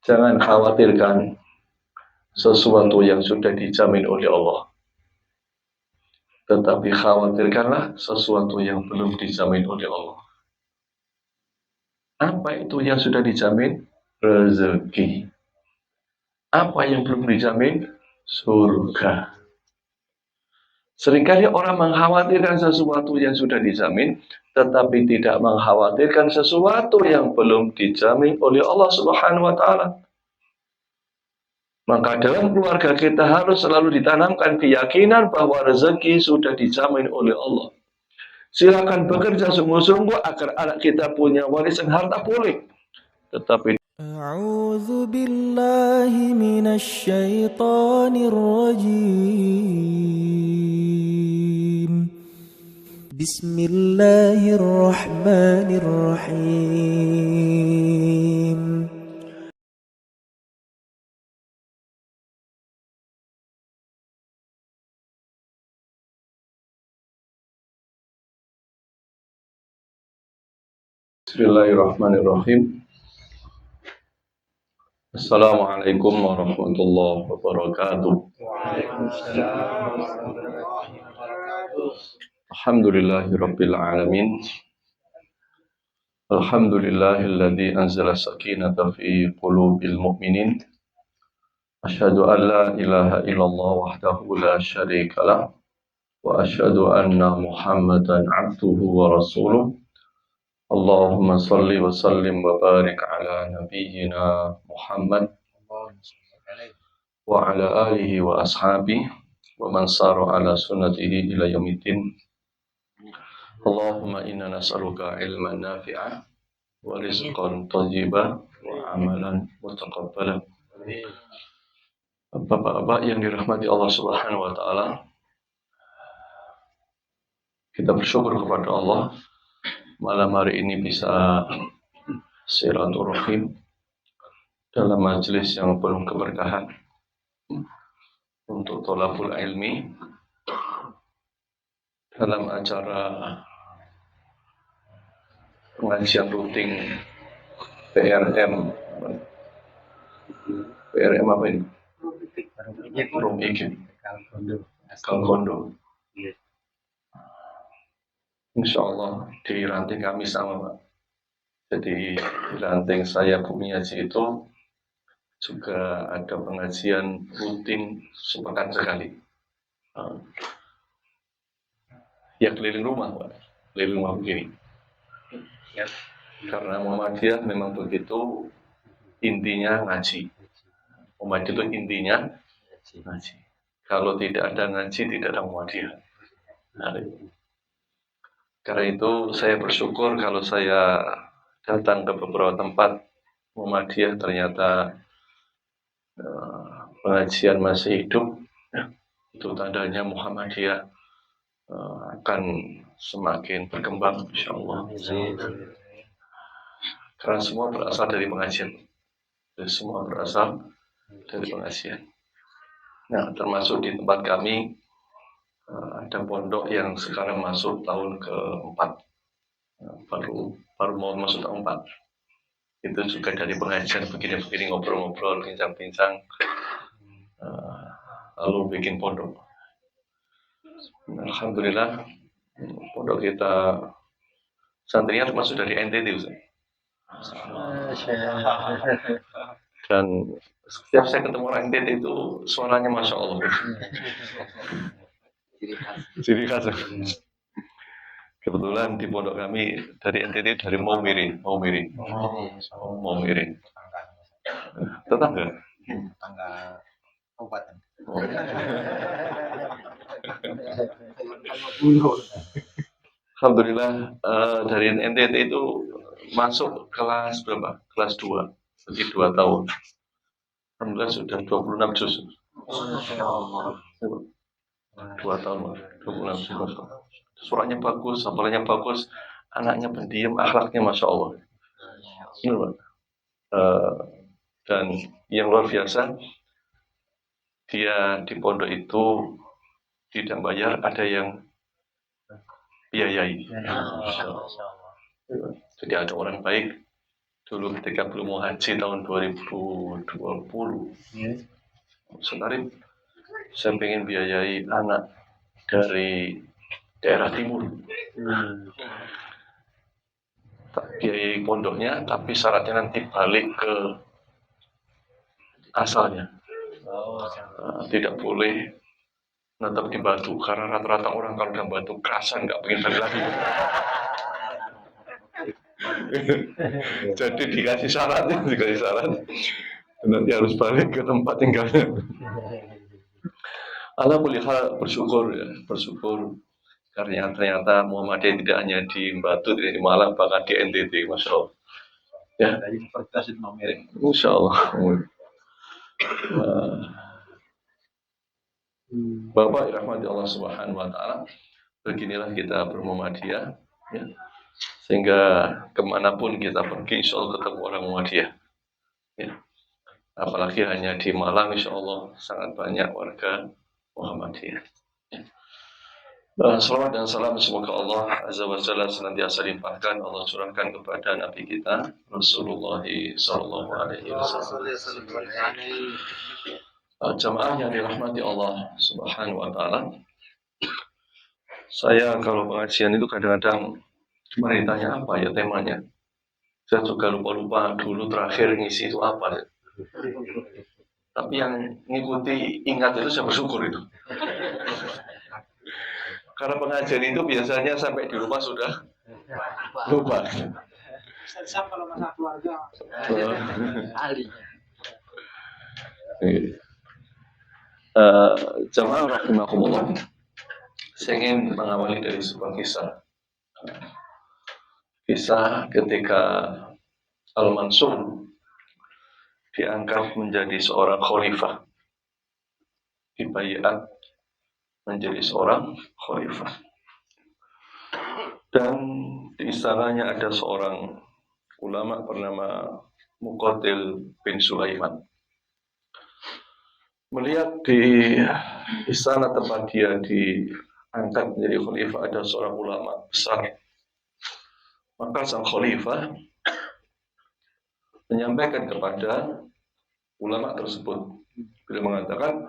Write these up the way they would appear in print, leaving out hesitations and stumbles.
Jangan khawatirkan sesuatu yang sudah dijamin oleh Allah. Tetapi khawatirkanlah sesuatu yang belum dijamin oleh Allah. Apa itu yang sudah dijamin? Rezeki. Apa yang belum dijamin? Surga. Seringkali orang mengkhawatirkan sesuatu yang sudah dijamin, tetapi tidak mengkhawatirkan sesuatu yang belum dijamin oleh Allah Subhanahu wa Ta'ala. Maka dalam keluarga kita harus selalu ditanamkan keyakinan bahwa rezeki sudah dijamin oleh Allah. Silakan bekerja sungguh-sungguh agar anak kita punya warisan harta boleh. Tetapi A'udzu billahi minasy syaithanir rajim. Bismillahirrahmanirrahim. Bismillahirrahmanirrahim. Assalamualaikum warahmatullahi wabarakatuh. Alhamdulillahirabbil alamin. Alhamdulillahilladzi anzala sakinata fi qulubil mu'minin. Asyhadu an la ilaha illallah wahdahu la syarikalah wa asyhadu anna Muhammadan abduhu wa rasuluh. Allahumma salli wa sallim wa barik ala nabiyyina Muhammad wa ala alihi wa ashabihi wa man sara ala sunnatihi ila yaumiddin. Allahumma inna nas'aluka ilman nafi'ah wa rizqan thayyiban wa amalan mutaqabbalan. Bapak-bapak yang dirahmati Allah Subhanahu wa Ta'ala, kita bersyukur kepada Allah malam hari ini bisa silaturahim dalam majelis yang penuh keberkahan untuk thalabul ilmi dalam acara pengajian rutin PRM apa ini? Rum Ikin Kalkondo. Insya Allah di ranting kami sama Pak. Jadi di ranting saya Bumi Haji itu juga ada pengajian rutin sepekan sekali. Ya keliling rumah Pak, keliling rumah begini. Karena Muhammadiyah memang begitu, intinya ngaji. Muhammadiyah itu intinya ngaji. Kalau tidak ada ngaji, tidak ada Muhammadiyah. Karena itu saya bersyukur kalau saya datang ke beberapa tempat Muhammadiyah ternyata pengajian masih hidup, itu tandanya Muhammadiyah akan semakin berkembang insyaallah. Karena semua berasal dari pengajian. Semua berasal dari pengajian. Nah, termasuk di tempat kami ada pondok yang sekarang masuk tahun ke-4. Baru mau masuk tahun 4. Itu juga dari pengajian begini-begini, ngobrol-ngobrol, bincang-bincang, lalu bikin pondok. Alhamdulillah pondok kita santrinya termasuk dari NTT Ustaz. Dan setiap saya ketemu orang NTT itu suaranya Masya Allah. Ciri khas. Kebetulan di pondok kami dari NTT dari Maumere. Tetangga kabupaten. Alhamdulillah dari NTT itu masuk kelas berapa? Kelas 2. Jadi 2 tahun. Alhamdulillah sudah 26 juz. 2 tahun, 26 juz. Suaranya bagus, hafalannya bagus, anaknya pendiam, akhlaknya Masya Allah. Dan yang luar biasa, dia di pondok itu tidak bayar, ada yang biayai. Jadi ada orang baik dulu ketika belum mau haji tahun 2020. Sebenarnya saya pengen biayai anak dari daerah timur. Biayai pondoknya, tapi syaratnya nanti balik ke asalnya. Tidak boleh tetap di Batu, karena rata-rata orang kalau udah Batu kerasan nggak pengen balik lagi. Jadi dikasih syarat nanti harus balik ke tempat tinggalnya. Alhamdulillah bersyukur karena ternyata Muhammadiyah tidak hanya di Batu, tidak di Malang, bahkan di NTT, Masya Allah. Ya, Insya Allah. Bapak rahmati Allah Subhanahu wa Ta'ala, beginilah kita bermuhammadiyah, ya. Sehingga kemanapun kita pergi, insya Allah ketemu orang Muhammadiyah. Ya. Apalagi hanya di Malang, insya Allah sangat banyak warga Muhammadiyah. Ya. Salawat dan salam semoga Allah Azza wa Jalla senantiasa limpahkan, Allah curahkan kepada Nabi kita Rasulullah Sallallahu Alaihi Wasallam. Jamaah yang dirahmati Allah Subhanahu wa Ta'ala, saya kalau pengajian itu kadang-kadang cuma ditanya apa ya temanya. Saya juga lupa dulu terakhir ngisi itu apa. Tapi yang ngikuti ingat itu saya bersyukur itu. Karena pengajian itu biasanya sampai di rumah sudah lupa. Kalau masalah keluarga. Jamaah rahimakumullah, saya ingin mengawali dari sebuah kisah ketika Al-Mansur diangkat menjadi seorang khalifah, dibaiat menjadi seorang khalifah, dan di istananya ada seorang ulama bernama Muqatil bin Sulaiman. Melihat di istana tempat dia diangkat menjadi khalifah ada seorang ulama besar, maka sang khalifah menyampaikan kepada ulama tersebut, beliau mengatakan,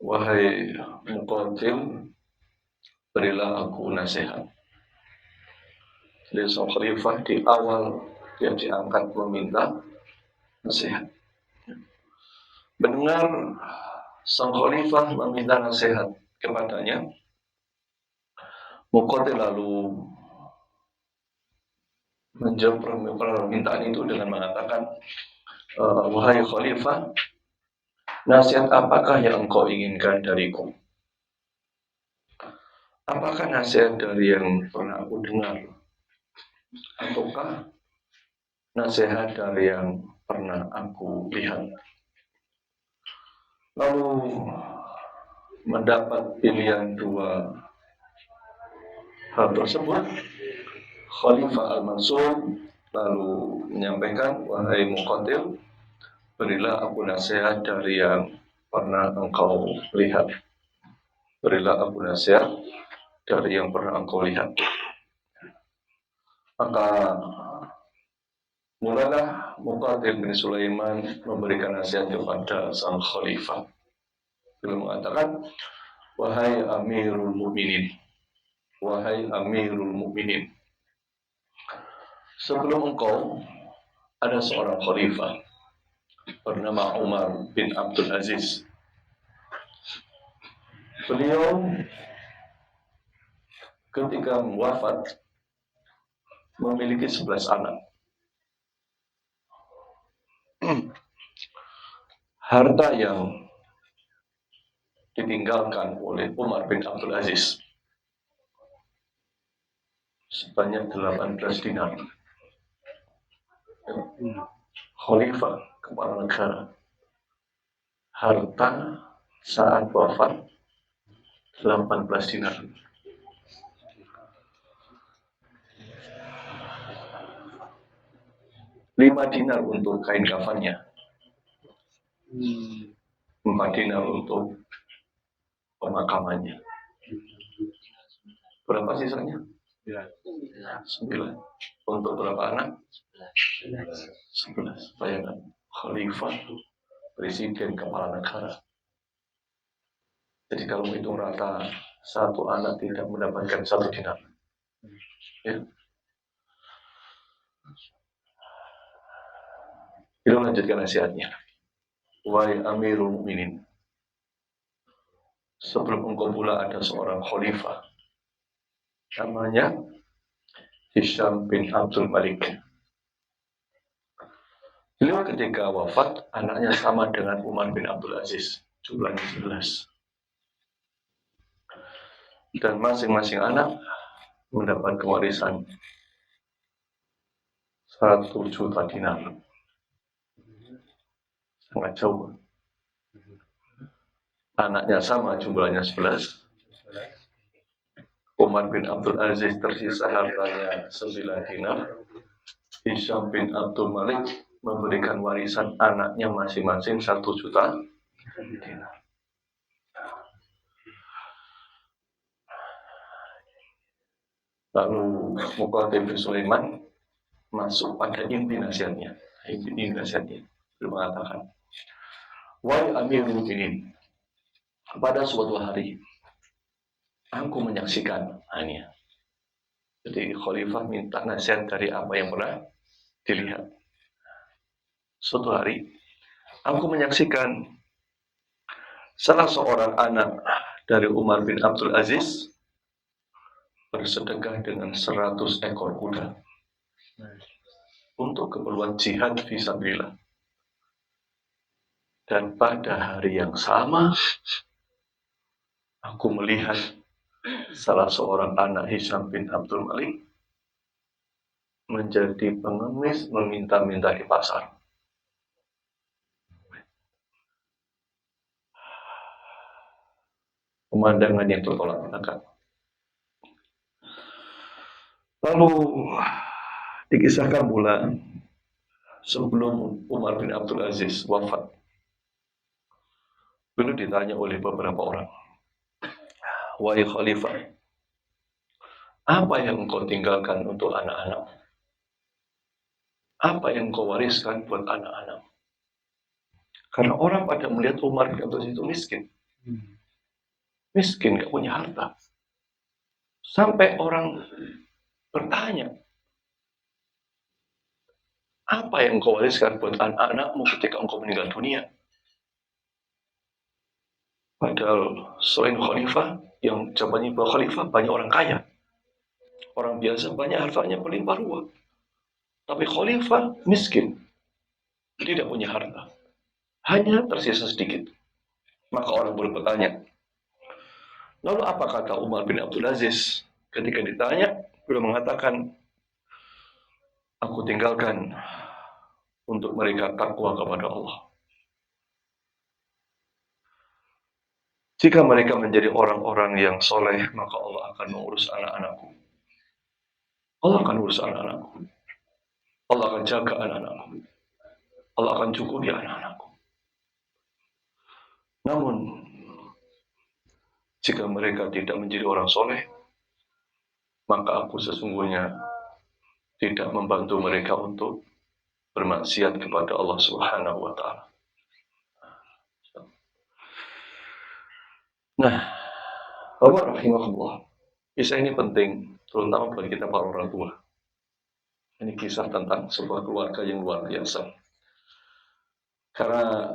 wahai Muqatil, berilah aku nasihat. Jadi sang khalifah di awal dia diangkat meminta nasihat. Mendengar sang khalifah meminta nasihat kepadanya, Muqatil lalu menjawab permintaan itu dengan mengatakan, wahai khalifah, nasihat apakah yang engkau inginkan dariku? Apakah nasihat dari yang pernah aku dengar? Ataukah nasihat dari yang pernah aku lihat? Lalu mendapat pilihan dua hal tersebut, Khalifah Al-Mansur lalu menyampaikan, wahai Muqatil, berilah aku nasihat dari yang pernah engkau lihat. Berilah aku nasihat dari yang pernah engkau lihat. Maka mulailah Muqatil bin Sulaiman memberikan nasihat kepada sang khalifah. Beliau mengatakan, wahai Amirul Mukminin, wahai Amirul Mukminin, sebelum engkau ada seorang khalifah bernama Umar bin Abdul Aziz. Beliau ketika wafat memiliki 11 anak. Harta yang ditinggalkan oleh Umar bin Abdul Aziz sebanyak 18 dinar. Khalifah, kepala negara, harta saat wafat 18 dinar. Lima dinar untuk kain kafannya, 4 dinar untuk pemakamannya. Berapa sisanya? 9. Untuk berapa anak? 11. Bayangkan, khalifah, presiden, kepala negara. Jadi kalau hitung rata, satu anak tidak mendapatkan 1 dinar. Ya. Kita lanjutkan nasihatnya. Wahai Amirul Mukminin, sebelum engkau pula ada seorang khalifah, namanya Hisham bin Abdul Malik. Beliau ketika wafat, anaknya sama dengan Umar bin Abdul Aziz, jumlahnya 11. Dan masing-masing anak mendapat kewarisan 1 juta dinar. Sangat jauh. Anaknya sama, jumlahnya 11. Umar bin Abdul Aziz tersisa hartanya 9 dinar. Hisham bin Abdul Malik memberikan warisan anaknya masing-masing 1 juta dinar. Lalu Muqaddam bin Sulaiman masuk pada inti nasihatnya. Inti nasihatnya beliau mengatakan, wahai Amirul Mukminin, pada suatu hari aku menyaksikan hanya. Jadi khalifah minta nasihat dari apa yang pernah dilihat. Suatu hari aku menyaksikan salah seorang anak dari Umar bin Abdul Aziz bersedekah dengan 100 ekor kuda untuk keperluan jihad fisabilillah. Dan pada hari yang sama, aku melihat salah seorang anak Hisham bin Abdul Malik menjadi pengemis meminta-minta di pasar. Pemandangan yang tertolak belakang. Lalu dikisahkan pula sebelum Umar bin Abdul Aziz wafat, beliau ditanya oleh beberapa orang, wahai khalifah, apa yang engkau tinggalkan untuk anak-anak? Apa yang engkau wariskan buat anak-anak? Karena orang pada melihat Umar bin Abdul Aziz itu miskin. Miskin, gak punya harta. Sampai orang bertanya, apa yang engkau wariskan buat anak-anakmu ketika engkau meninggal dunia? Padahal selain khalifah, yang jabatannya bawah khalifah, banyak orang kaya. Orang biasa banyak hartanya berlimpah ruah. Tapi khalifah miskin, tidak punya harta. Hanya tersisa sedikit. Maka orang boleh bertanya, lalu apa kata Umar bin Abdul Aziz? Ketika ditanya, beliau mengatakan, aku tinggalkan untuk mereka takwa kepada Allah. Jika mereka menjadi orang-orang yang soleh, maka Allah akan mengurus anak-anakku. Allah akan urus anak-anakku. Allah akan jaga anak-anakku. Allah akan cukupi anak-anakku. Namun, jika mereka tidak menjadi orang soleh, maka aku sesungguhnya tidak membantu mereka untuk bermaksiat kepada Allah Subhanahu wa Ta'ala. Nah, Bapak rahimahullah, kisah ini penting, terutama bagi kita para orang tua. Ini kisah tentang sebuah keluarga yang luar biasa. Karena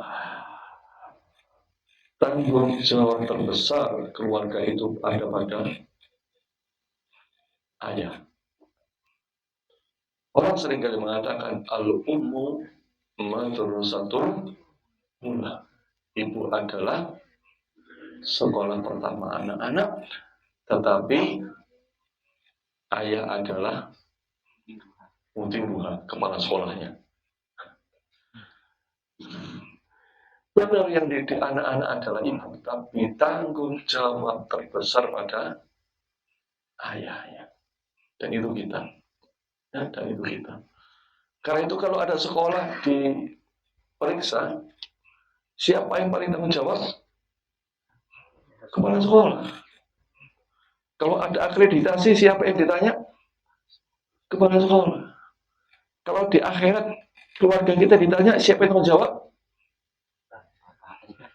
tanggung jawab terbesar keluarga itu ada pada ayah. Orang seringkali mengatakan al-ummu madrasatun ula. Ibu adalah sekolah pertama anak-anak, tetapi ayah adalah mudiruha, kepala sekolahnya. Benar yang didik anak-anak adalah ibu, tapi tanggung jawab terbesar pada ayahnya. Dan itu kita. Ya, dan itu kita. Karena itu kalau ada sekolah diperiksa, siapa yang paling tanggung jawab? Kepala sekolah. Kalau ada akreditasi, siapa yang ditanya? Kepala sekolah. Kalau di akhirat keluarga kita ditanya, siapa yang mau jawab?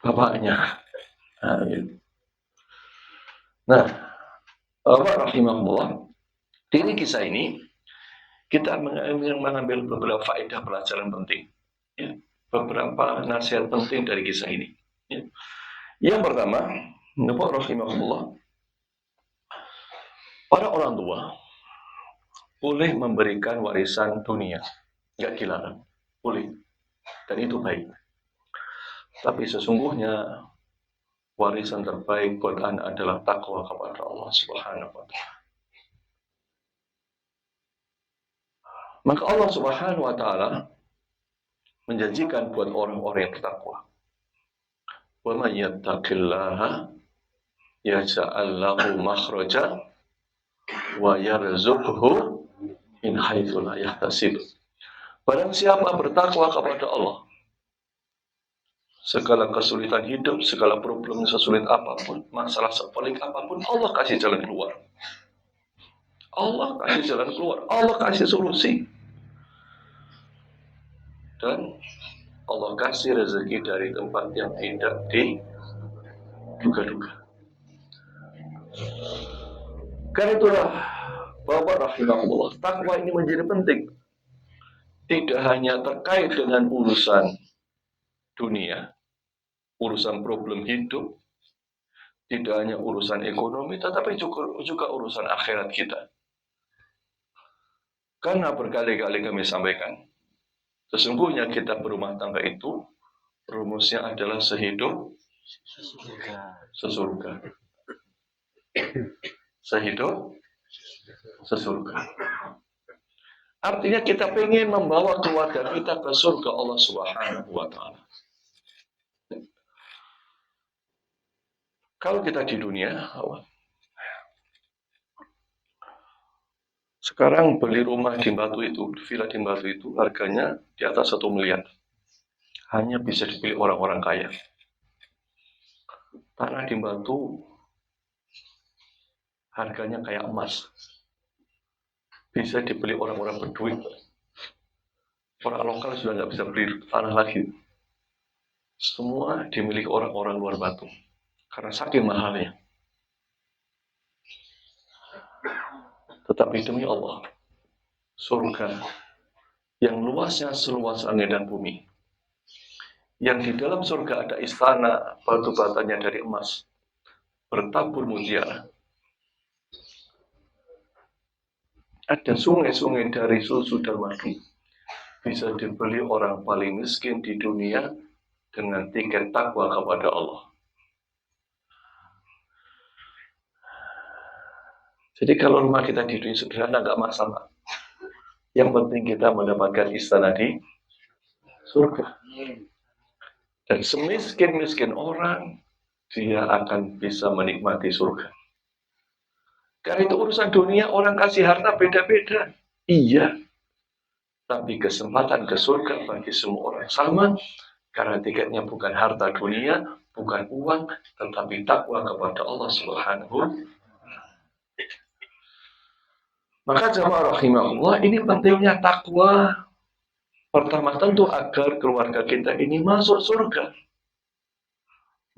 Bapaknya. Nah, gitu. Nah, Bapak rahimahullah, dari kisah ini kita mengambil beberapa faedah pelajaran penting. Ya, beberapa nasihat penting dari kisah ini. Ya. Yang pertama, Bapak rahimahullah, para orang tua boleh memberikan warisan dunia, nggak dilarang, boleh, dan itu baik. Tapi sesungguhnya warisan terbaik buat anak adalah takwa kepada Allah Subhanahu wa Ta'ala. Maka Allah Subhanahu wa Ta'ala menjanjikan buat orang-orang yang bertakwa, wa may yattaqillaha yaj'al lahu makhraja wa yarzuqhu min haitsu la yahtasib. Barang siapa bertakwa kepada Allah, segala kesulitan hidup, segala problem sesulit apapun, masalah sepelik apapun, Allah kasih jalan keluar. Allah kasih jalan keluar, Allah kasih solusi. Dan Allah kasih rezeki dari tempat yang tidak diduga-duga. Karena itulah Bapak rahimahullah, takwa ini menjadi penting. Tidak hanya terkait dengan urusan dunia, urusan problem hidup, tidak hanya urusan ekonomi, tetapi juga urusan akhirat kita. Karena berkali-kali kami sampaikan, sesungguhnya kita berumah tangga itu rumusnya adalah sehidup sesurga. Sehidup sesurga. Artinya kita ingin membawa keluarga kita ke surga Allah Subhanahu wa Ta'ala. Kalau kita di dunia, sekarang beli rumah di Batu itu, villa di Batu itu harganya di atas 1 miliar. Hanya bisa dibeli orang-orang kaya. Tanah di Batu harganya kayak emas. Bisa dibeli orang-orang berduit. Orang lokal sudah nggak bisa beli tanah lagi. Semua dimiliki orang-orang luar Batu. Karena saking mahalnya. Tetapi demi Allah, surga yang luasnya seluas langit dan bumi, yang di dalam surga ada istana batu batanya dari emas, bertabur mutiara, ada sungai-sungai dari susu dan madu, bisa dibeli orang paling miskin di dunia dengan tiket takwa kepada Allah. Jadi kalau rumah kita di dunia sederhana nggak masalah. Yang penting kita mendapatkan istana di surga. Dan semiskin-miskin orang, dia akan bisa menikmati surga. Karena itu urusan dunia, orang kasih harta beda-beda. Iya. Tapi kesempatan ke surga bagi semua orang sama. Karena tiketnya bukan harta dunia, bukan uang, tetapi takwa kepada Allah Subhanahu wa Ta'ala. Maka jamaah rahimahullah, ini pentingnya takwa. Pertama tentu agar keluarga kita ini masuk surga.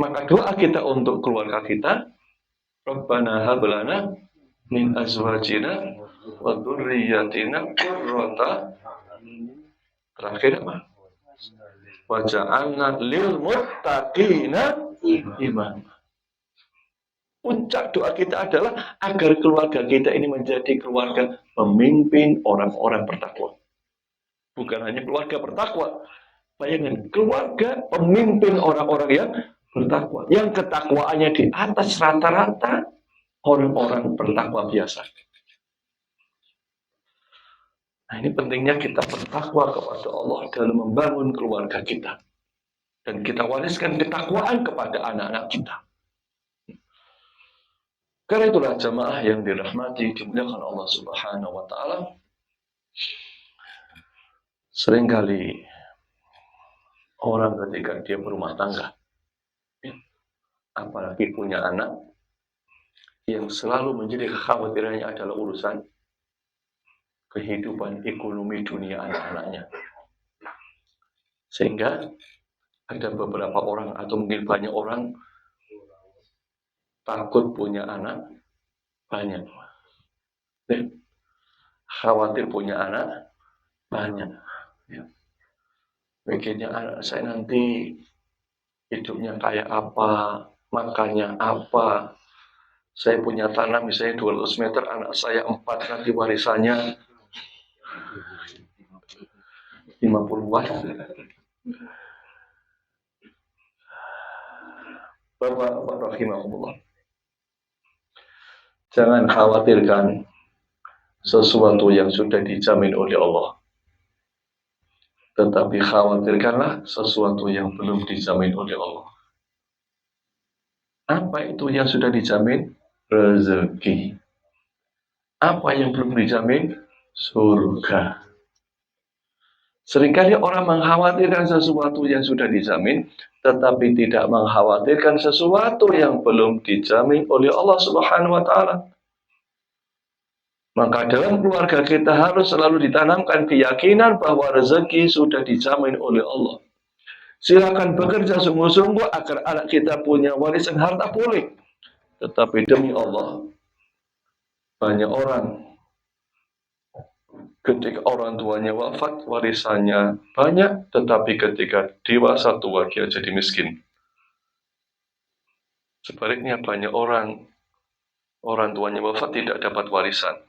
Maka doa kita untuk keluarga kita, Rabbana hab lana min azwajina wa dzurriyyatina qurrata, terakhir apa? Waj'alna lil muttaqina imama. Puncak doa kita adalah agar keluarga kita ini menjadi keluarga pemimpin orang-orang bertakwa. Bukan hanya keluarga bertakwa. Bayangkan, keluarga pemimpin orang-orang yang bertakwa. Yang ketakwaannya di atas rata-rata orang-orang bertakwa biasa. Nah, ini pentingnya kita bertakwa kepada Allah dalam membangun keluarga kita. Dan kita wariskan ketakwaan kepada anak-anak kita. Karena itulah jamaah yang dirahmati, dimuliakan Allah Subhanahu wa Ta'ala. Seringkali orang ketika dia berumah tangga, apalagi punya anak, yang selalu menjadi kekhawatirannya adalah urusan kehidupan ekonomi dunia anak-anaknya. Sehingga ada beberapa orang atau mungkin banyak orang takut punya anak banyak. Khawatir punya anak banyak. Ya. Mikirnya anak saya nanti hidupnya kayak apa, makannya apa. Saya punya tanah misalnya 200 meter, anak saya 4, nanti warisannya 50-an. Bapak rahimahullah. Jangan khawatirkan sesuatu yang sudah dijamin oleh Allah. Tetapi khawatirkanlah sesuatu yang belum dijamin oleh Allah. Apa itu yang sudah dijamin? Rezeki. Apa yang belum dijamin? Surga. Seringkali orang mengkhawatirkan sesuatu yang sudah dijamin, tetapi tidak mengkhawatirkan sesuatu yang belum dijamin oleh Allah Subhanahu wa Ta'ala. Maka dalam keluarga kita harus selalu ditanamkan keyakinan bahwa rezeki sudah dijamin oleh Allah. Silakan bekerja sungguh-sungguh agar anak kita punya warisan harta boleh. Tetapi demi Allah, banyak orang ketika orang tuanya wafat, warisannya banyak, tetapi ketika dewasa tua dia jadi miskin. Sebaliknya banyak orang tuanya wafat tidak dapat warisan,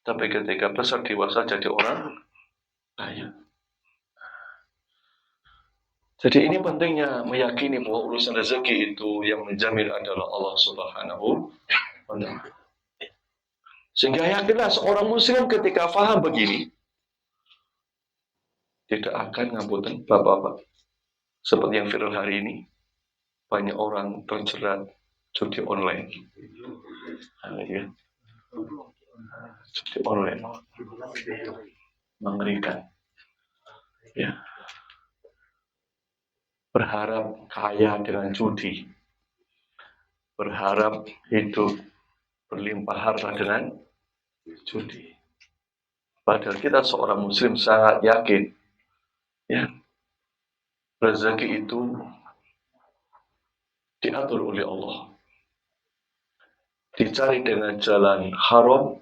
tapi ketika besar dewasa jadi orang kaya. Jadi ini pentingnya meyakini bahwa urusan rezeki itu yang menjamin adalah Allah Subhanahu wa Ta'ala. Sehingga yakinlah seorang muslim ketika faham begini, tidak akan ngapunten bapak-bapak. Seperti yang viral hari ini, banyak orang terjerat judi online. Ya. Judi online mengerikan. Ya. Berharap kaya dengan judi, berharap hidup berlimpah harta dengan judi. Padahal kita seorang muslim sangat yakin, ya, rezeki itu diatur oleh Allah. Dicari dengan jalan haram,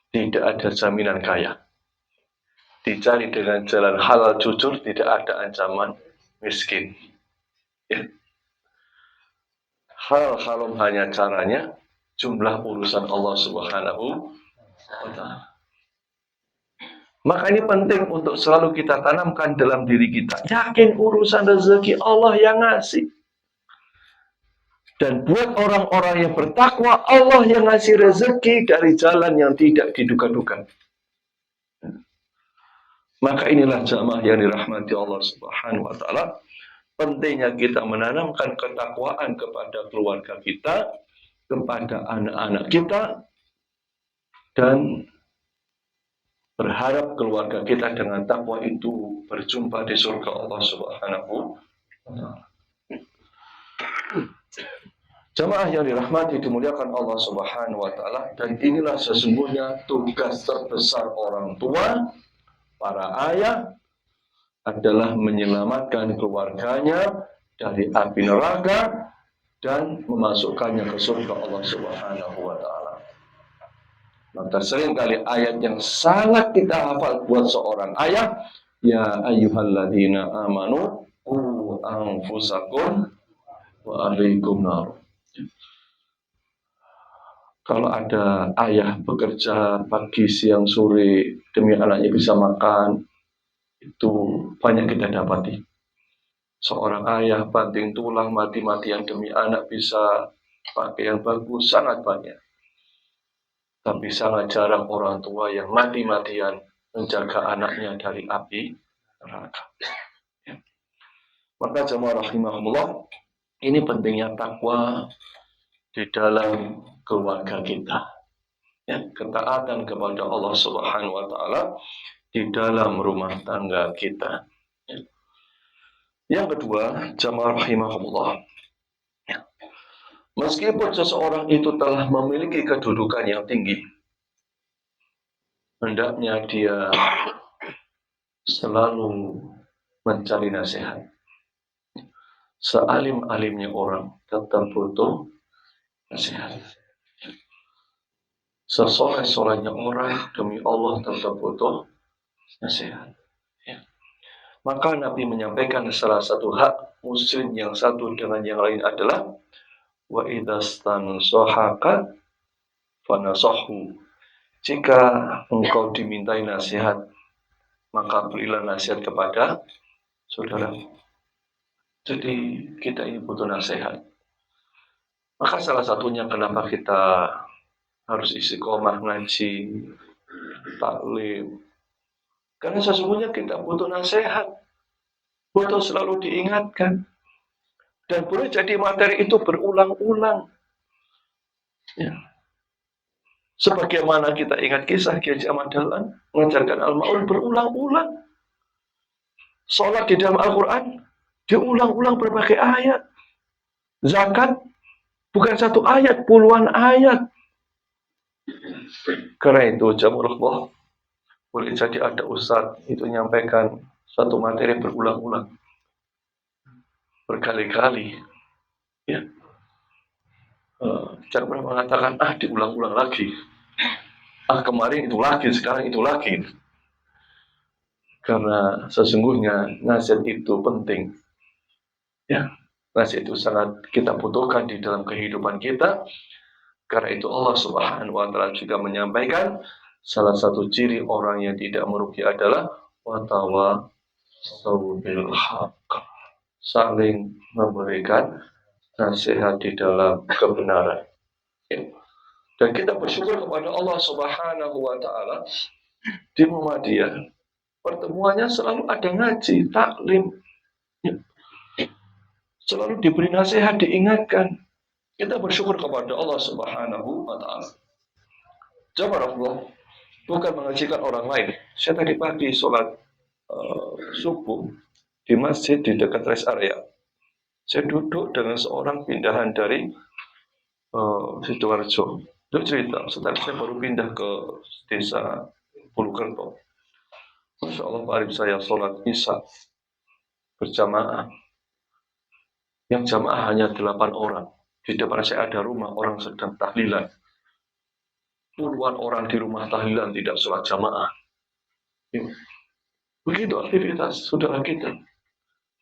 tidak ada jaminan kaya. Dicari dengan jalan halal jujur, tidak ada ancaman miskin. Ya. Hal haram hanya caranya, jumlah urusan Allah Subhanahu wa Ta'ala. Maka ini penting untuk selalu kita tanamkan dalam diri kita. Yakin urusan rezeki Allah yang ngasih. Dan buat orang-orang yang bertakwa, Allah yang ngasih rezeki dari jalan yang tidak diduga-duga. Maka inilah jamaah yang dirahmati Allah Subhanahu wa Ta'ala. Pentingnya kita menanamkan ketakwaan kepada keluarga kita, kepada anak-anak kita, dan berharap keluarga kita dengan takwa itu berjumpa di surga Allah Subhanahu wa Ta'ala. Jamaah yang dirahmati dimuliakan Allah Subhanahu wa Ta'ala, dan inilah sesungguhnya tugas terbesar orang tua, para ayah, adalah menyelamatkan keluarganya dari api neraka dan memasukkannya ke surga Allah Subhanahu wa Ta'ala. Maka seringkali ayat yang sangat kita hafal buat seorang ayah, ya ayyuhalladzina amanu qu anfusakum wa ahlikum nar. Kalau ada ayah bekerja pagi, siang, sore demi anaknya bisa makan, itu banyak kita dapati. Seorang ayah banting tulang mati-matian demi anak bisa pakai yang bagus, sangat banyak. Tapi sangat jarang orang tua yang mati-matian menjaga anaknya dari api neraka. Ya. Maka jamaah rahimahumullah, ini pentingnya takwa di dalam keluarga kita. Ya, ketaatan kepada Allah Subhanahu wa Ta'ala di dalam rumah tangga kita. Yang kedua, jamaah rahimahullah, Meskipun seseorang itu telah memiliki kedudukan yang tinggi, hendaknya dia selalu mencari nasihat. Sealim-alimnya orang tetap butuh nasihat. Sesoleh-solehnya orang demi Allah tetap butuh nasihat. Ya. Maka Nabi menyampaikan salah satu hak muslim yang satu dengan yang lain adalah wa idzastansohaka fanasahhu. Jika engkau dimintai nasihat, maka berilah nasihat kepada saudara. Jadi kita ini butuh nasihat. Maka salah satunya kenapa kita harus istiqomah ngaji, taklim. Karena sesungguhnya kita butuh nasihat, butuh selalu diingatkan. Dan boleh jadi materi itu berulang-ulang. Ya. Sebagaimana kita ingat kisah Kiai Ahmad Dahlan mengajarkan Al-Ma'un berulang-ulang. Sholat di dalam Al-Quran diulang-ulang berbagai ayat. Zakat bukan satu ayat, puluhan ayat. Karena itu Jamurullah, boleh jadi ada ustadz itu menyampaikan satu materi berulang-ulang berkali-kali. Ya. Jangan pernah mengatakan diulang-ulang lagi. Kemarin itu lagi, sekarang itu lagi. Karena sesungguhnya nasihat itu penting. Ya, nasihat itu sangat kita butuhkan di dalam kehidupan kita. Karena itu Allah Subhanahu wa Ta'ala juga menyampaikan salah satu ciri orang yang tidak merugi adalah watawassaw bil haqq, saling memberikan nasihat di dalam kebenaran. Ya. Dan kita bersyukur kepada Allah Subhanahu wa Ta'ala di Muhammadiyah. Pertemuannya selalu ada ngaji, taklim. Ya. Selalu diberi nasihat, diingatkan. Kita bersyukur kepada Allah Subhanahu wa Ta'ala. Jazakallah, bukan mengajikan orang lain. Saya tadi pagi sholat subuh di masjid di dekat rest area. Saya duduk dengan seorang pindahan dari Sidoarjo. Dia cerita, setelah saya baru pindah ke desa Pulukerto. Masya Allah, Pak Arif, saya sholat isya berjamaah. Yang jamaah hanya 8 orang. Di depan saya ada rumah, orang sedang tahlilan. Puluhan orang di rumah tahlilan tidak sholat jamaah. Begitu aktivitas saudara kita.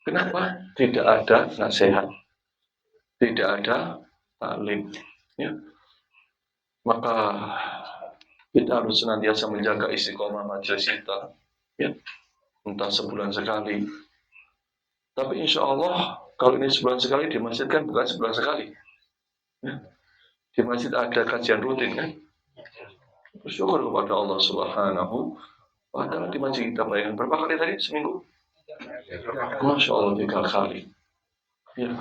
Kenapa? Tidak ada nasihat. Tidak ada taklim. Ya. Maka kita harus senantiasa menjaga istiqomah majelis kita. Ya. Entah sebulan sekali. Tapi insya Allah, kalau ini sebulan sekali, di masjid kan bukan sebulan sekali. Ya. Di masjid ada kajian rutin kan. Bersyukur kepada Allah Subhanahu wa Ta'ala. Di masjid kita bayangkan berapa kali tadi seminggu? Masya Allah 3 kali. Ya.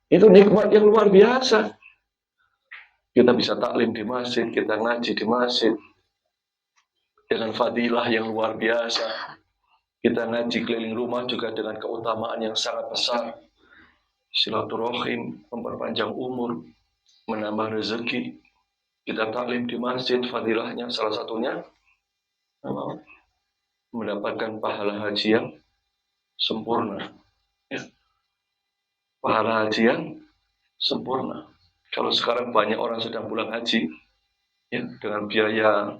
Itu nikmat yang luar biasa. Kita bisa taklim di masjid, kita ngaji di masjid dengan fadilah yang luar biasa. Kita ngaji keliling rumah juga dengan keutamaan yang sangat besar. Silaturahim, memperpanjang umur, menambah rezeki. Kita taklim di masjid, fadilahnya salah satunya mendapatkan pahala haji yang sempurna. Ya. Pahala haji yang sempurna. Kalau sekarang banyak orang sedang pulang haji, ya, dengan biaya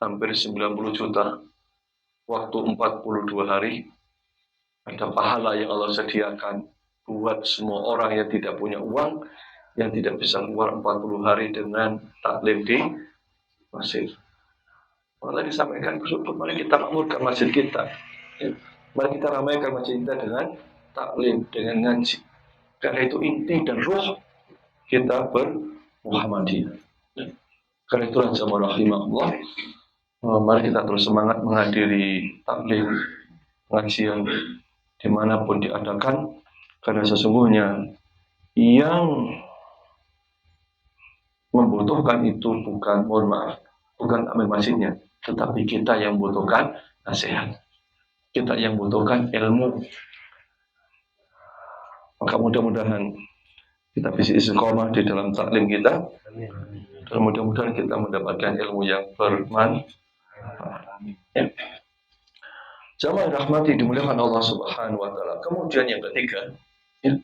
hampir 90 juta, waktu 42 hari, ada pahala yang Allah sediakan buat semua orang yang tidak punya uang, yang tidak bisa keluar 40 hari dengan taklim di masjid. Allah disampaikan, mari kita makmurkan masjid kita. Ya. Mari kita ramaikan masjid kita dengan taklim, dengan ngaji. Karena itu inti dan ruh kita ber-Muhammadiyah. Ya. Karena itulah jamaah rahimahullah. Mari kita terus semangat menghadiri taklim, pengajian dimanapun diadakan. Karena sesungguhnya yang membutuhkan itu bukan, mohon maaf, bukan takmir masjidnya, tetapi kita yang membutuhkan nasihat. Kita yang membutuhkan ilmu. Maka mudah-mudahan kita bisa istiqomah di dalam taklim kita, dan mudah-mudahan kita mendapatkan ilmu yang bermanfaat. Ya. Jamaah rahmati dimuliakan Allah Subhanahu wa taala. Kemudian yang ketiga, ya,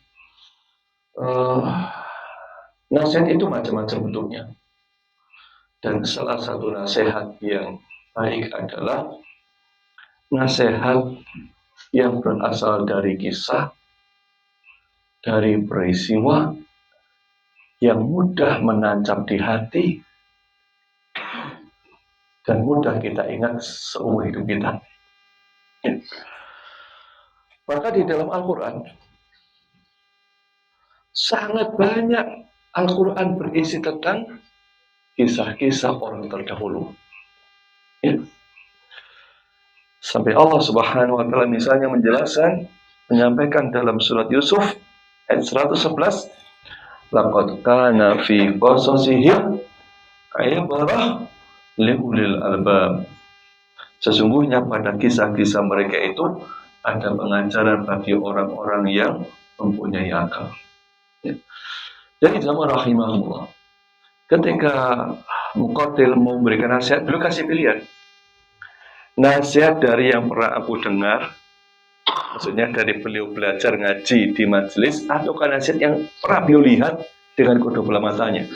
nasihat itu macam-macam bentuknya. Dan salah satu nasihat yang baik adalah nasihat yang berasal dari kisah, dari peristiwa yang mudah menancap di hati dan mudah kita ingat seumur hidup kita. Ya. Maka di dalam Al-Quran sangat banyak Al-Quran berisi tentang kisah-kisah orang terdahulu. Ya. Sampai Allah Subhanahu wa taala misalnya menyampaikan dalam surat Yusuf ayat 111, laqad kana fi qasasihim ibrah liulil albab. Sesungguhnya pada kisah-kisah mereka itu ada pengajaran bagi orang-orang yang mempunyai akal. Ya. Jadi jamaah rahimahullah, ketika Muqatil mau memberikan nasihat, beliau kasih pilihan. Nasihat dari yang pernah aku dengar, maksudnya dari beliau belajar ngaji di majelis, atau nasihat yang pernah beliau lihat dengan kedua belah matanya.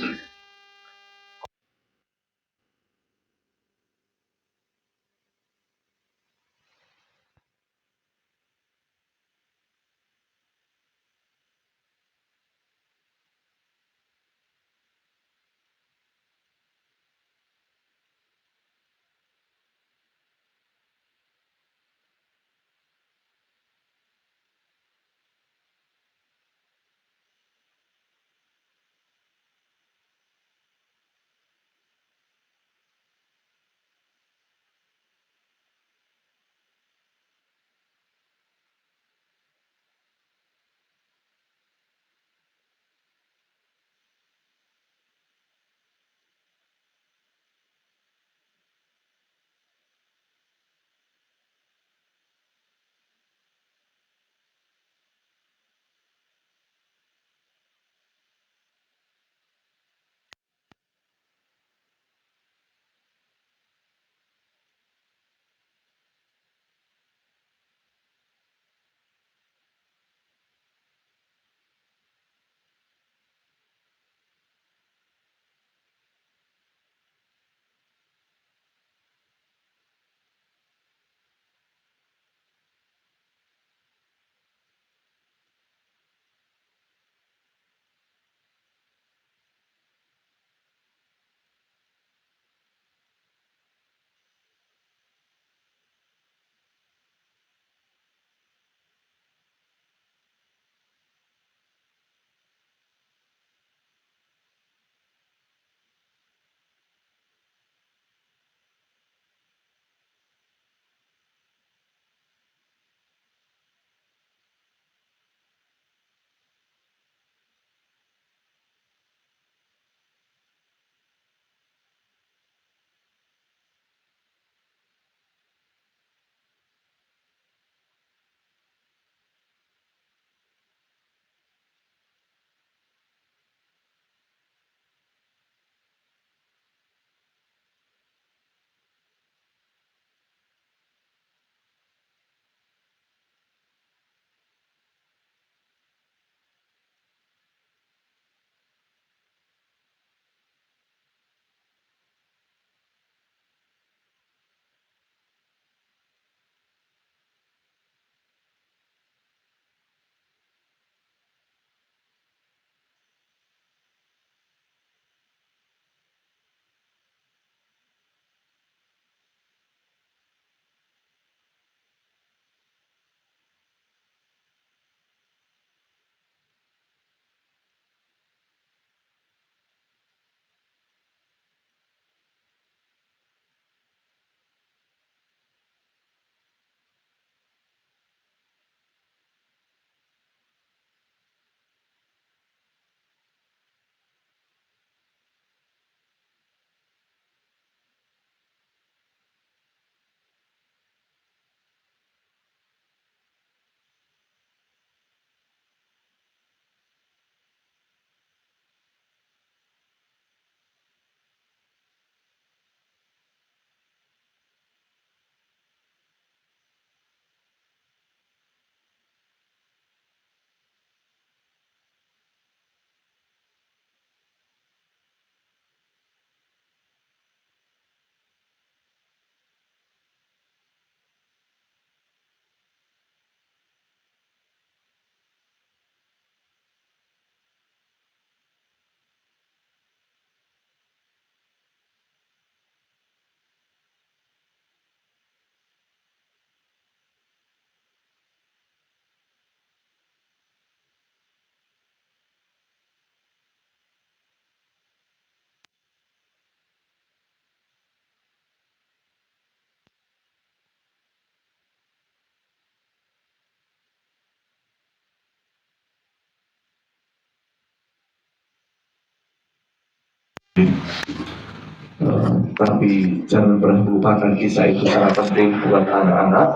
Tapi jangan pernah melupakan kisah itu sangat penting buat anak-anak.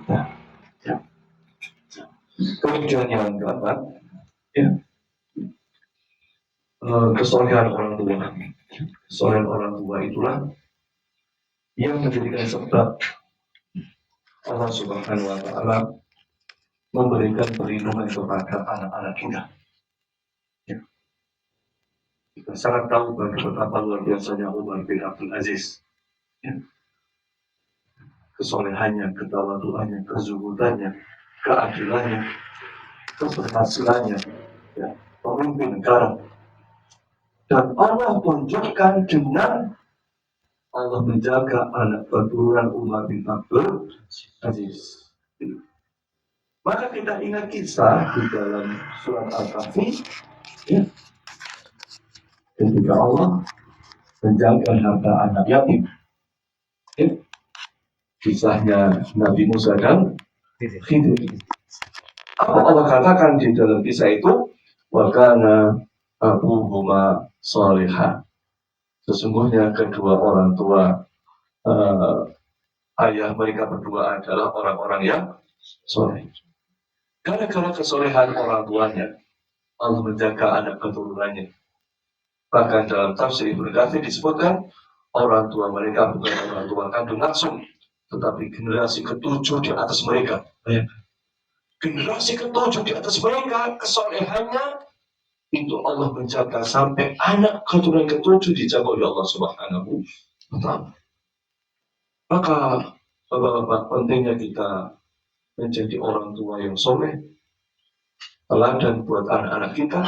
Nah, ya. Kemudian yang keempat, ya, kesolehan orang tua. Kesolehan orang tua itulah yang menjadikan sebab Allah Subhanahu wa Ta'ala memberikan perlindungan kepada anak-anak kita. Ya. Kita sangat tahu betapa luar biasanya Umar bin Abdul Aziz. Ya. Kesolehannya, ketawaduannya, kezuhudannya, keadilannya, keberhasilannya, ya, pemimpin negara. Dan Allah tunjukkan dengan Allah menjaga anak keturunan Umar bin Abdul Aziz. Maka kita ingat kisah di dalam surat Al-Kahfi, ya, ketika Allah menjaga harta anak yatim. Ya. Kisahnya Nabi Musa dan Khidir. Apa Allah katakan di dalam kisah itu? Wa kana abuhuma salihah. Sesungguhnya kedua orang tua ayah mereka berdua adalah orang-orang yang soleh. Gara-gara kesolehan orang tuanya, Allah menjaga anak keturunannya. Bahkan dalam tafsir Ibnu Katsir disebutkan orang tua mereka bukan orang tua kandung langsung, tetapi generasi ketujuh di atas mereka. Generasi ketujuh di atas mereka, kesolehannya itu Allah menjaga sampai anak keturunan ketujuh dijaga oleh Allah Subhanahu wa Ta'ala. Maka Bapak-bapak, pentingnya kita menjadi orang tua yang soleh, teladan buat anak-anak kita,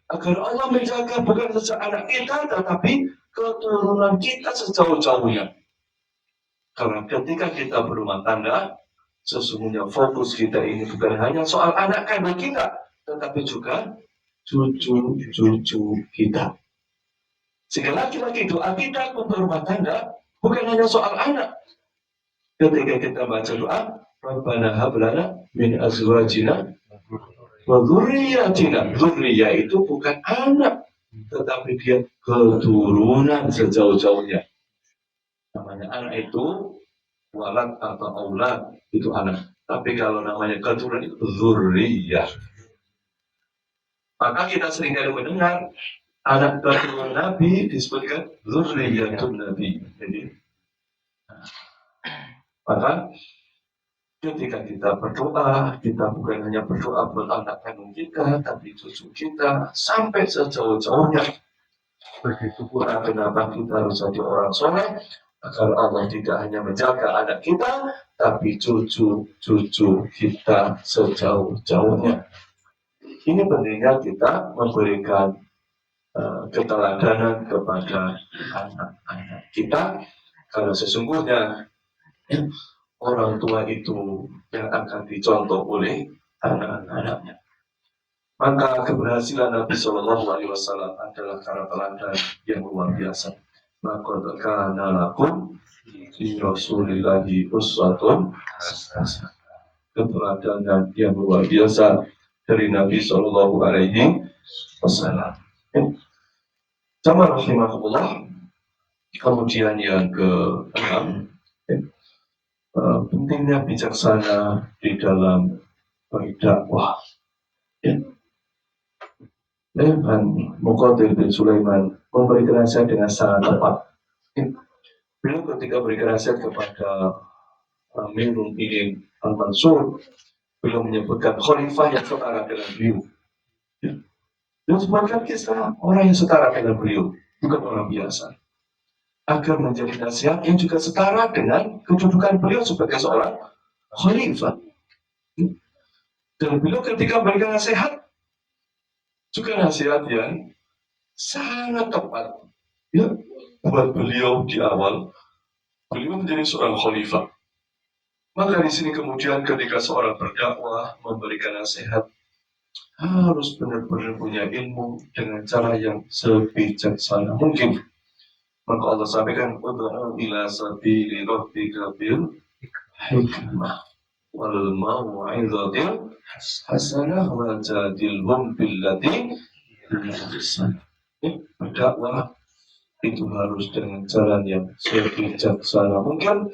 agar Allah menjaga bukan saja anak kita, tetapi keturunan kita sejauh-jauhnya. Karena ketika kita berumah tangga, sesungguhnya fokus kita ini bukan hanya soal anak kandung kita, tetapi juga cucu-cucu kita. Sehingga laki-laki doa kita untuk rumah tangga bukan hanya soal anak. Ketika kita baca doa, Rabbana hab lana min azwajina wa dzurriyyatina. Dzurriyyah itu bukan anak, tetapi dia keturunan sejauh-jauhnya. Namanya anak itu walad atau aulad, itu anak. Tapi kalau namanya keturunan itu dzurriyyah. Maka kita seringkali mendengar anak keturunan Nabi disebutkan dzurriyyatun Nabi. Jadi, maka ketika kita berdoa, kita bukan hanya berdoa buat anak kandung kita, tapi cucu kita sampai sejauh-jauhnya. Begitu pula kenapa kita harus jadi orang soleh, agar Allah tidak hanya menjaga anak kita, tapi cucu-cucu kita sejauh-jauhnya. Ini pentingnya kita memberikan keteladanan kepada anak-anak kita, karena sesungguhnya orang tua itu yang akan dicontoh oleh anak-anaknya. Maka keberhasilan Nabi Shallallahu Alaihi Wasallam adalah karena teladan yang luar biasa. Maka kana lakum fi Rasulillahi uswatun hasanah. Keteladanan yang luar biasa dari Nabi Shallallahu Alaihi Wasallam. Jamaah rahimahullah. Kemudian yang ke-6, pentingnya bijaksana di dalam berdakwah. Muqatil bin Sulaiman memberikan nasihat dengan sangat tepat. Beliau ketika memberikan nasihat kepada Amirul Mukminin Al-Mansur, beliau menyebutkan khalifah yang setara dengan beliau. Beliau sebutkan kisah orang yang setara dengan beliau, bukan orang biasa, agar menjadi nasihat yang juga setara dengan kedudukan beliau sebagai seorang khalifah. Dan beliau ketika memberikan nasihat, juga nasihat yang sangat tepat, ya, buat beliau di awal. Beliau menjadi seorang khalifah. Maka di sini kemudian ketika seorang berdakwah memberikan nasihat, harus benar-benar punya ilmu dengan cara yang sebijaksana mungkin. Maka Allah sampaikan, ud'u ila sabili rabbika bil hikmah wal mau'izatil hasanah wa jadilhum billati hiya ahsan. Berdakwah itu harus dengan jalan yang bijaksana, mungkin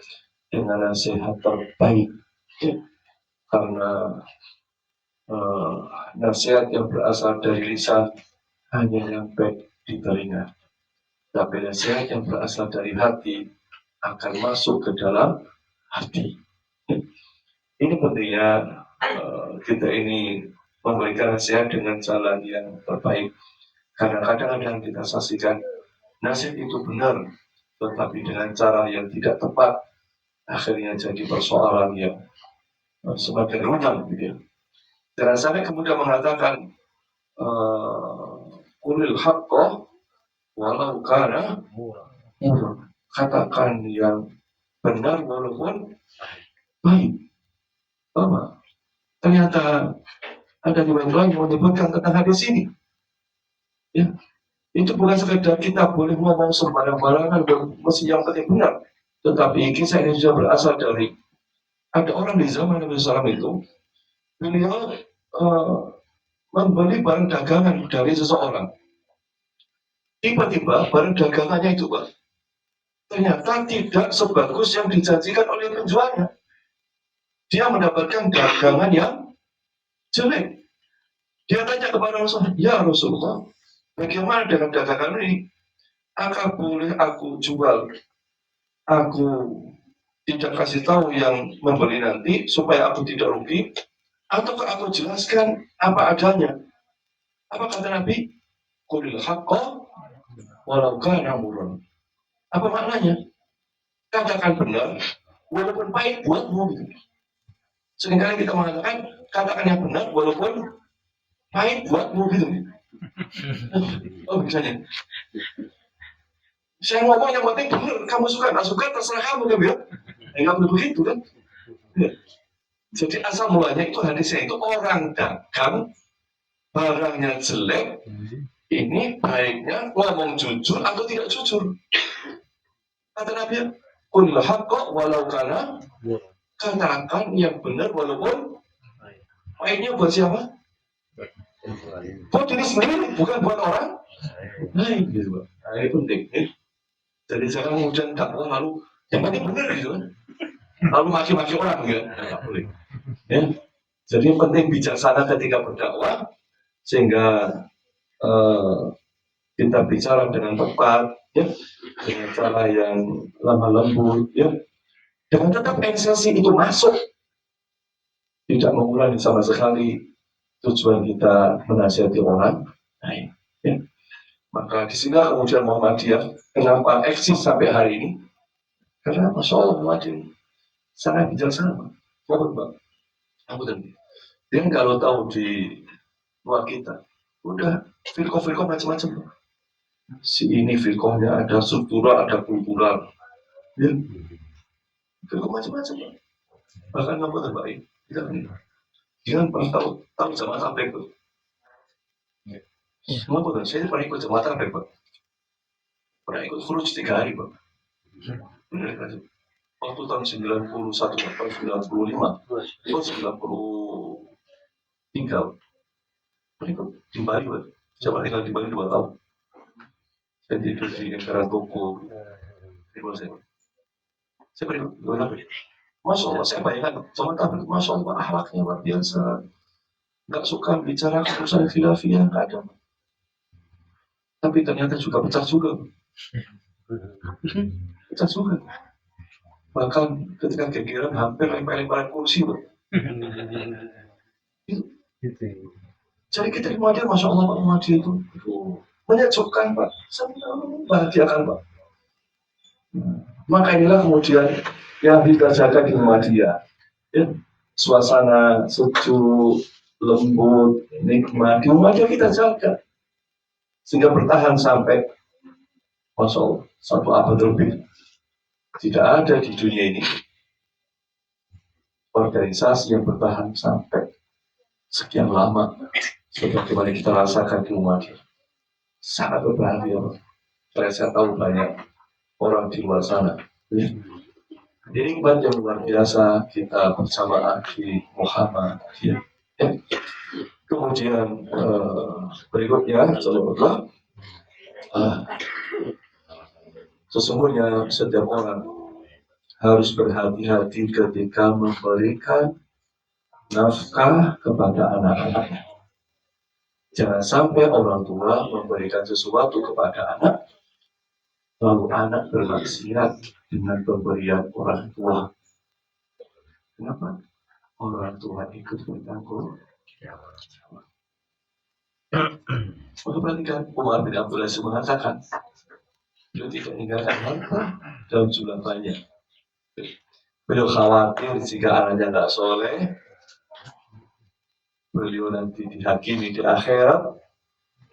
dengan nasihat terbaik, ya. Karena nasihat yang berasal dari lisan hanya nyampe di telinga, tapi nasihat yang berasal dari hati akan masuk ke dalam hati. Ini pentingnya kita ini memberikan nasihat dengan jalan yang terbaik. Karena kadang-kadang kita saksikan nasihat itu benar, tetapi dengan cara yang tidak tepat, akhirnya jadi persoalan yang semakin rumit, gitu ya. Jangan sampai kemudian mengatakan kulil haqqo walau kana murah. Katakan yang benar walaupun baik. Bahwa ternyata ada riwayat yang menyebutkan tentang hadis ini. Ya, itu bukan sekedar kita boleh ngomong sembarang-barangan mesti yang penting benar, tetapi kisah ini sudah berasal dari ada orang di zaman Nabi SAW itu, beliau membeli barang dagangan dari seseorang. Tiba-tiba barang dagangannya itu, Pak, ternyata tidak sebagus yang dijanjikan oleh penjualnya. Dia mendapatkan dagangan yang jelek. Dia tanya kepada Rasulullah, ya Rasulullah, bagaimana dengan dagangan ini? Apakah boleh aku jual? Aku tidak kasih tahu yang membeli nanti supaya aku tidak rugi, ataukah aku jelaskan apa adanya? Apa kata Nabi? Qulil haqqo walau kana murran. Apa maknanya? Katakan benar walaupun pahit buatmu, gitu. Seringkali kita mengatakan katakan yang benar walaupun pahit buatmu, gitu. Oh, misalnya saya ngomong yang penting benar, kamu suka nggak suka terserah kamu, kan ya? Nggak boleh begitu, kan? Ya. Jadi asal mulanya itu hadisnya itu orang dagang barangnya jelek, ini baiknya ngomong jujur atau tidak jujur. Kata Nabi, qul haqqo walau kana, katakan yang benar walaupun baiknya buat siapa? Buat diri sendiri, bukan buat orang lain, gitu. Nah, ini penting. Jadi jangan kemudian dakwah lalu yang penting benar, gitu. Lalu maki-maki orang, gitu. Nggak boleh. Ya. Jadi yang penting bijaksana ketika berdakwah, sehingga kita bicara dengan tepat, ya, dengan cara yang lemah lembut, ya, dengan tetap esensi itu masuk, tidak mengurangi sama sekali tujuan kita menasihati orang lain. Ya. Maka di sini kemudian Muhammadiyah kenapa eksis sampai hari ini? Karena Masya Allah Muhammadiyah sangat bijaksana. Dia kalau tahu di luar kita, udah firqah macam-macam. Si ini firqahnya ada struktural, ada kultural, ya, firqah macam-macam. Bahkan kamu terbaik, jangan pernah tahu jamaah sampai itu. Semua betul, saya pernah ikut jamaah sampai Pak. Pernah ikut khuruj 3 hari Pak. Benar kan? Waktu tahun 91, tahun 95, tahun 93. Pernah ikut di Bali Pak. Saya pernah tinggal di Bali 2 tahun. Saya tidur di emperan toko di bawah saya. Saya beri Masya Allah, saya bayangkan sama tamu, Masya Allah, akhlaknya luar biasa. Nggak suka bicara urusan khilafiyah, nggak ada. Tapi ternyata juga pecah juga. Pecah juga. Bahkan ketika kegiatan hampir lempar-lemparan kursi, Pak. Jadi kita di Muhammadiyah, Masya Allah, Pak Muhammadiyah itu menyejukkan, Pak. Senang, bahagiakan, Pak. Maka inilah kemudian yang kita jaga di Muhammadiyah. Ya, suasana sejuk, lembut, nikmat. Di Muhammadiyah kita jaga. Sehingga bertahan sampai, Masya Allah, 1 abad lebih. Tidak ada di dunia ini organisasi yang bertahan sampai sekian lama sebagaimana kita rasakan di Muhammadiyah. Sangat berbahagia. Saya tahu banyak orang di luar sana. Ya. Nikmat yang luar biasa kita bersama di Muhammad. Ya. Ya. Kemudian berikutnya, Assalamualaikum. Ah, Sesungguhnya setiap orang harus berhati-hati ketika memberikan nafkah kepada anak-anaknya. Jangan sampai orang tua memberikan sesuatu kepada anak, lalu anak bermaksiat dengan pemberian orang tua. Kenapa? Orang tua ikut bertanggung jawab. Maka perhatikan, Umar bin Abdul Aziz mengatakan, beliau tidak meninggalkan harta dalam jumlah banyak. Beliau khawatir jika anaknya tidak soleh, beliau nanti dihakimi di akhirat,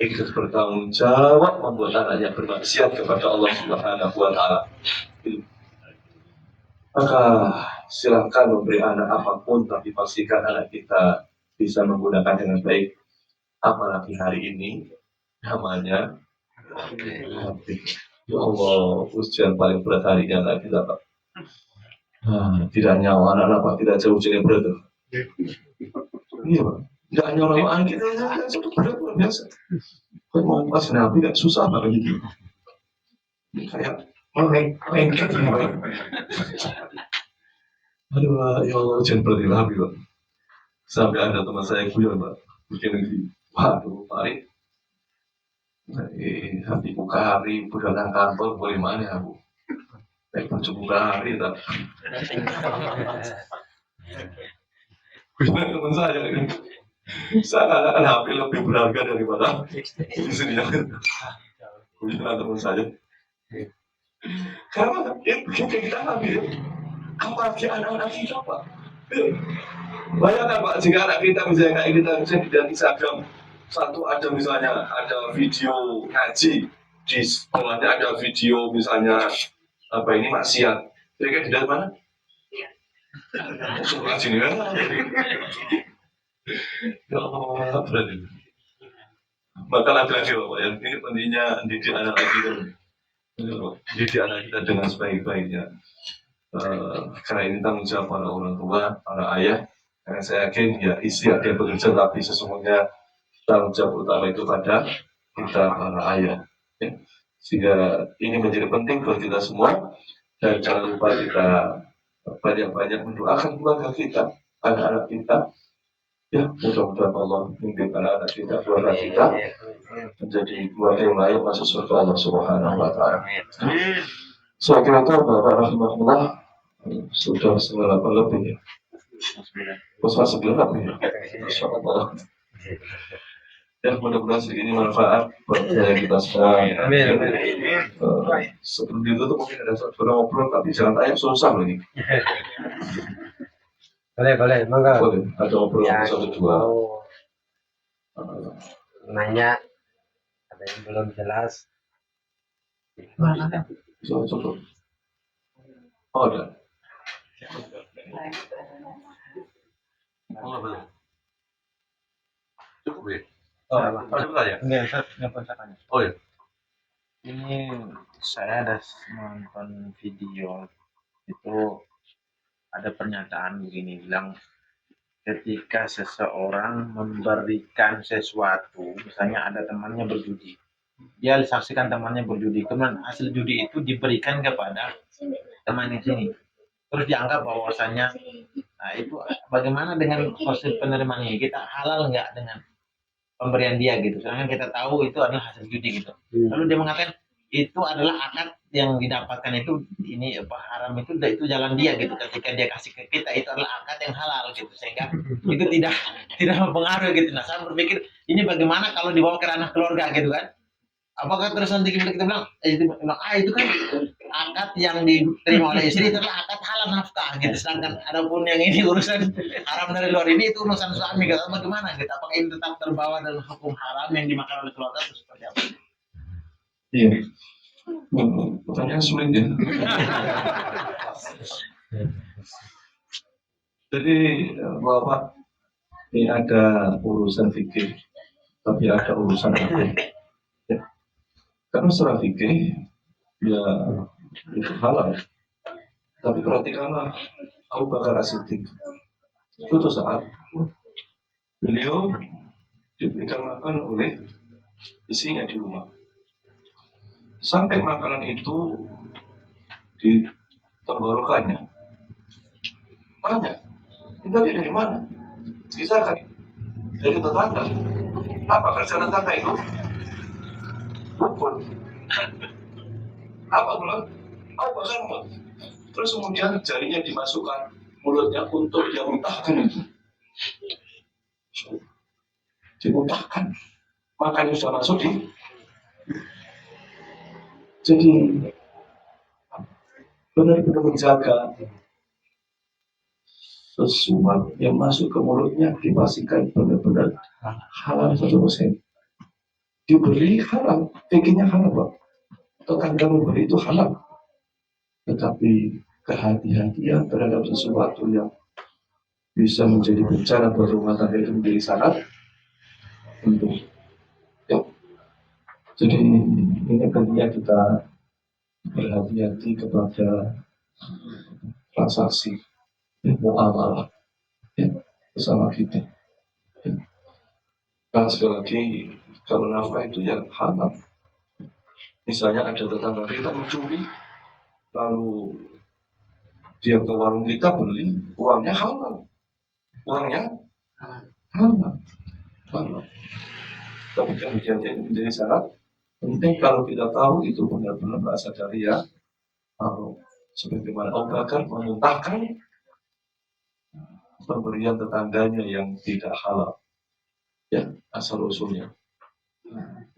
ikut bertanggung jawab membuat anaknya bermaksiat kepada Allah Subhanahu wa Ta'ala. Maka silakan memberi anak apapun, tapi pastikan anak kita bisa menggunakan dengan baik. Apalagi hari ini namanya hati. Ya Allah, ujian paling berat harinya anak kita, Pak. Tidak nyawa anak Pak, tidak jauh jadi berat. Iya, Pak. Tidak nyawa anak kita itu berat luar biasa. Kalau mau kasih nabi kan susah banget gitu. Kayak lengket. Aduh, ya Allah, ujian berat di nabi, Pak. Sampai ada teman saya guyon, Pak. Bikin negeri. Waduh, Pak. Hati buka hari, pulang kantor, boleh mana aku? Buka hari, tak? Bilang teman saya, seakan-akan HP lebih berharga daripada istrinya. Bilang teman saya. Karena itu kita ambil, apalagi anak-anak kita, Pak. Bayangkan, Pak, jika anak kita misalnya kayak kita misalnya di Instagram, satu ada misalnya ada video ngaji, di sebelahnya ada video misalnya apa ini maksiat, kira-kira di dalam mana? Langsung ngaji nih kan? Ya Allah, berarti. Maka lagi-lagi Bapak ya, ini pentingnya didik anak kita, didik anak kita dengan sebaik-baiknya. Karena ini tanggung jawab para orang tua, para ayah. Karena saya yakin ya istri ada yang bekerja, tapi sesungguhnya tanggung jawab utama itu pada kita para ayah. Ya. Sehingga ini menjadi penting buat kita semua, dan jangan lupa kita banyak-banyak mendoakan keluarga kita, anak-anak kita. Ya, mudah-mudahan Allah memimpin anak-anak kita, keluarga kita menjadi keluarga yang layak masuk surga Allah Subhanahu wa Ta'ala. Saya kira itu Bapak rahimahullah sudah 9 lebih ya. Pas 9 lebih ya. Insyaallah. Ya, mudah-mudahan segini manfaat buat kita semua. Amin. Sebelum itu mungkin ada satu ngobrol, tapi jangan tanya susah loh ini. Boleh, monggo. Boleh, ada ngobrol satu dua. Nanya, ada yang belum jelas. Cukup. Oh, ada. Oh, belum. Cukup ya? Ada pertanyaan? Enggak tanya. Oh ya. Ini saya ada nonton video itu, ada pernyataan begini, bilang ketika seseorang memberikan sesuatu, misalnya ada temannya berjudi, dia saksikan temannya berjudi, kemudian hasil judi itu diberikan kepada teman di sini, terus dianggap bahwasanya, nah itu bagaimana dengan proses penerimaannya? Kita halal nggak dengan pemberian dia gitu? Soalnya kita tahu itu adalah hasil judi gitu. Lalu dia mengatakan itu adalah akad yang didapatkan itu, ini apa haram itu jalan dia gitu. Ketika dia kasih ke kita itu adalah akad yang halal gitu, sehingga itu tidak mempengaruhi gitu. Nah, saya berpikir ini bagaimana kalau dibawa ke ranah keluarga gitu kan? Apakah terus nanti kita bilang itu kan akad yang diterima oleh istri, itu adalah akad halal nafkah gitu, sedangkan adapun yang ini urusan haram dari luar, ini itu urusan suami gitu. Bagaimana gitu? Apakah ini tetap terbawa dalam hukum haram yang dimakan oleh keluarga atau seperti apa? Iya. Pertanyaan sulit ya. Jadi Bapak, ini ada urusan fikih, tapi ada urusan hukum. Ya. Karena secara fikih ya itu halal. Tapi perhatikanlah Abu Bakar As-Siddiq. Suatu saat beliau diberikan makan oleh istrinya di rumah. sampai makanan itu di tenggorokannya. Tanya, ini tadi dari mana? Kisahkan dari tetangga. Apa kerja tetangga itu? Rukun. Apa bilang? Apa kan? Terus kemudian jarinya dimasukkan mulutnya untuk dia muntahkan itu. Dimuntahkan. Makanya sudah masuk di. Jadi benar-benar menjaga sesuatu yang masuk ke mulutnya dipastikan benar-benar halal 100%. Diberi halal, pikirnya halal Pak. Tetangga memberi itu halal. Tetapi kehati-hatian terhadap sesuatu yang bisa menjadi bencana buat rumah tangga itu menjadi syarat untuk ya. Jadi ini pentingnya kita berhati-hati kepada transaksi muamalah ya, bersama kita. Ya. Nah, sekali lagi kalau nafkah itu yang halal. Misalnya ada tetangga kita mencuri, lalu dia ke warung kita beli, uangnya halal. Uangnya halal. Tapi kemudian menjadi syarat. Penting kalau kita tahu itu benar-benar berasal dari ya, sebagaimana Abu Bakar memuntahkan pemberian tetangganya yang tidak halal, ya asal usulnya.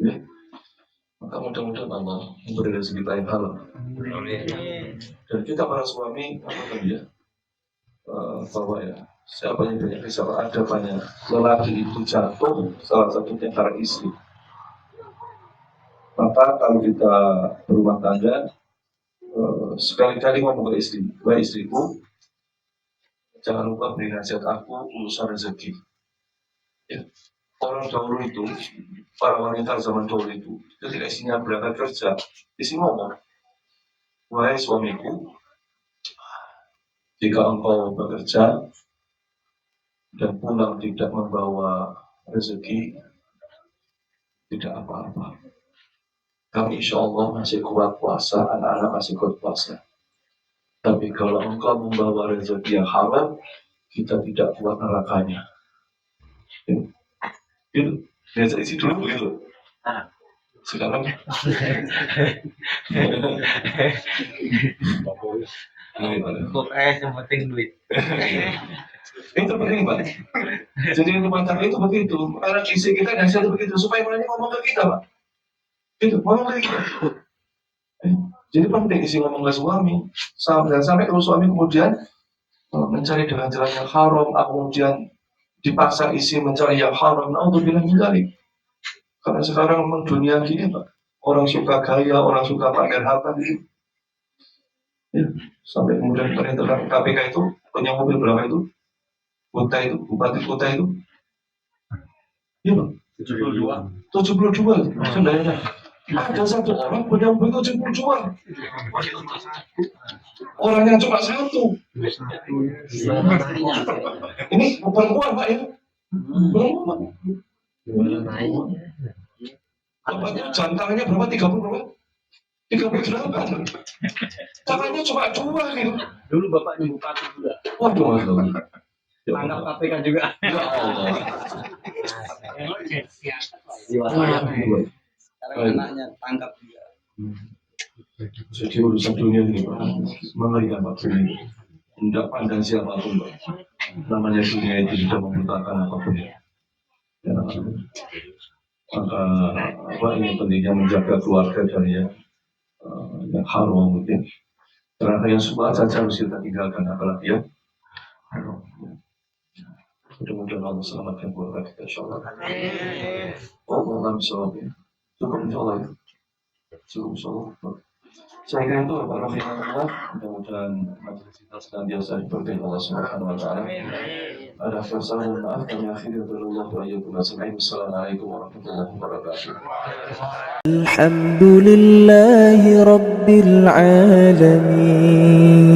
Ya. Maka mudah-mudahan Allah memberi rezeki kita yang halal. Dan kita para suami apa tadi ya, bahwa ya siapa yang banyak siapa ada banyak lelaki itu jatuh salah satunya karena istri. Maka kalau kita berumah tangga sekali-kali ngomong ke istri, wahai istriku, jangan lupa beri nasihat aku urusan rezeki. Ya. Orang dahulu itu, para wanita zaman dahulu itu, ketika istrinya berangkat kerja, istri ngomong, wahai suamiku, jika engkau bekerja dan pulang tidak membawa rezeki, tidak apa-apa. Kami insya Allah masih kuat puasa, anak-anak masih kuat puasa. Tapi kalau engkau membawa rezeki yang haram, kita tidak kuat nerakanya. Gitu. Biasa isi dulu begitu. Sekarang Kok yang penting duit. itu penting Pak. Jadi rumah tangga itu begitu. Karena isi kita dan saya begitu supaya mereka ngomong ke kita Pak. Itu ngomong ke kita. Jadi penting isi ngomong ke suami. Sampai kalau suami kemudian mencari dengan jalan yang haram, kemudian dipaksa isi mencari yang haram, untuk bilang menjadi. Karena sekarang memang dunia gini Pak. Orang suka gaya, orang suka pamer harta gitu. Ya, sampai kemudian perintah KPK itu punya mobil berapa itu? Kota itu, bupati kota itu. Iya Pak. 72. Sebenarnya ada satu orang punya mobil 72. Orangnya cuma satu. Ini perempuan Pak ya? Perempuan. Bapaknya jantangannya berapa? 30 berapa? 38. Tangannya cuma 2 gitu. Dulu bapaknya bupati juga. Waduh, waduh. Tangkap KPK juga. Ya Allah. Sekarang anaknya tangkap juga. Jadi urusan dunia ini Pak, mengerikan Pak ini. Tidak pandang siapapun Pak. Namanya dunia itu sudah membutakan apapun. Ya. Maka apa ini pentingnya menjaga keluarga dari yang haram mungkin. Karena yang suka saja harus kita tinggalkan apalagi ya haram. Mudah-mudahan Allah selamatkan keluarga kita insyaallah. Allah bisa cukup insyaallah ya. Cukup insyaallah. Saya kira itu Bapak Rahimahullah. Mudah-mudahan majelis kita senantiasa diberkahi Allah Subhanahu wa taala. Ada kesalahan dan maaf kami akhiri Allah wa iyyakum. Assalamualaikum warahmatullahi wabarakatuh. Alhamdulillahi rabbil alamin.